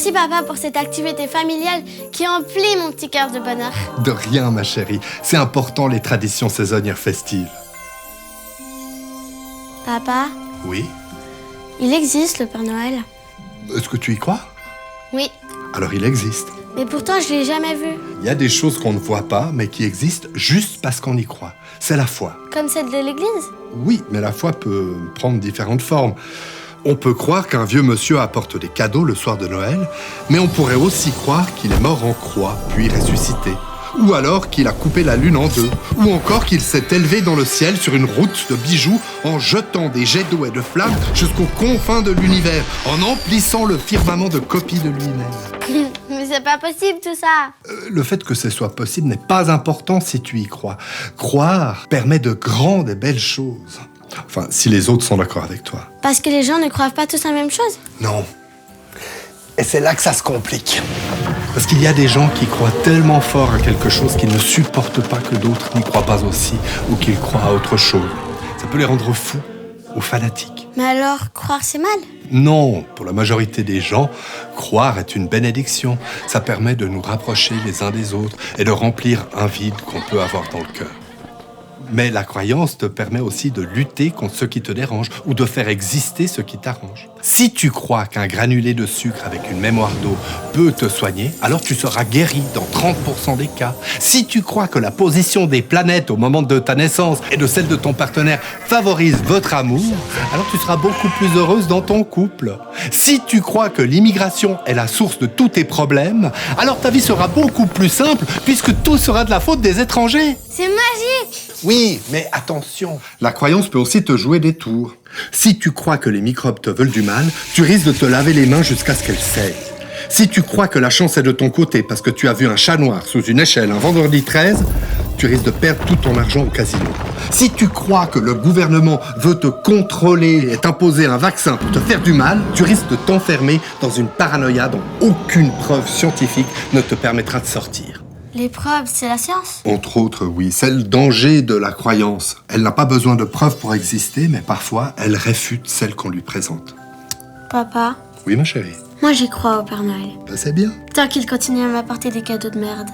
Merci papa pour cette activité familiale qui emplit mon petit cœur de bonheur. De rien, ma chérie. C'est important, les traditions saisonnières festives. Papa, Oui? il existe le Père Noël? Est-ce que tu y crois? Oui, Alors il existe. mais pourtant je l'ai jamais vu. Il y a des choses qu'on ne voit pas, mais qui existent juste parce qu'on y croit. C'est la foi. Comme celle de l'église? Oui, mais la foi peut prendre différentes formes. On peut croire qu'un vieux monsieur apporte des cadeaux le soir de Noël, mais on pourrait aussi croire qu'il est mort en croix, puis ressuscité. Ou alors qu'il a coupé la lune en deux. Ou encore qu'il s'est élevé dans le ciel sur une route de bijoux en jetant des jets d'eau et de flammes jusqu'aux confins de l'univers, en emplissant le firmament de copies de lui-même. Mais c'est pas possible tout ça. Le fait que ce soit possible n'est pas important si tu y crois. Croire permet de grandes et belles choses. Enfin, si les autres sont d'accord avec toi. Parce que les gens ne croient pas tous la même chose. Non. Et c'est là que ça se complique. Parce qu'il y a des gens qui croient tellement fort à quelque chose qu'ils ne supportent pas que d'autres n'y croient pas aussi, ou qu'ils croient à autre chose. Ça peut les rendre fous ou fanatiques. Mais alors, croire c'est mal? Non, pour la majorité des gens, croire est une bénédiction. Ça permet de nous rapprocher les uns des autres et de remplir un vide qu'on peut avoir dans le cœur. Mais la croyance te permet aussi de lutter contre ce qui te dérange ou de faire exister ce qui t'arrange. Si tu crois qu'un granulé de sucre avec une mémoire d'eau peut te soigner, alors tu seras guéri dans 30% des cas. Si tu crois que la position des planètes au moment de ta naissance et de celle de ton partenaire favorise votre amour, alors tu seras beaucoup plus heureuse dans ton couple. Si tu crois que l'immigration est la source de tous tes problèmes, alors ta vie sera beaucoup plus simple puisque tout sera de la faute des étrangers. C'est magique! Oui, mais attention. La croyance peut aussi te jouer des tours. Si tu crois que les microbes te veulent du mal, tu risques de te laver les mains jusqu'à ce qu'elles saignent. Si tu crois que la chance est de ton côté parce que tu as vu un chat noir sous une échelle un vendredi 13, tu risques de perdre tout ton argent au casino. Si tu crois que le gouvernement veut te contrôler et t'imposer un vaccin pour te faire du mal, tu risques de t'enfermer dans une paranoïa dont aucune preuve scientifique ne te permettra de sortir. Les preuves, c'est la science? Entre autres, oui. C'est le danger de la croyance. Elle n'a pas besoin de preuves pour exister, mais parfois, elle réfute celles qu'on lui présente. Papa, Oui, ma chérie. moi j'y crois au Père Noël. Ben, c'est bien. Tant qu'il continue à m'apporter des cadeaux de merde.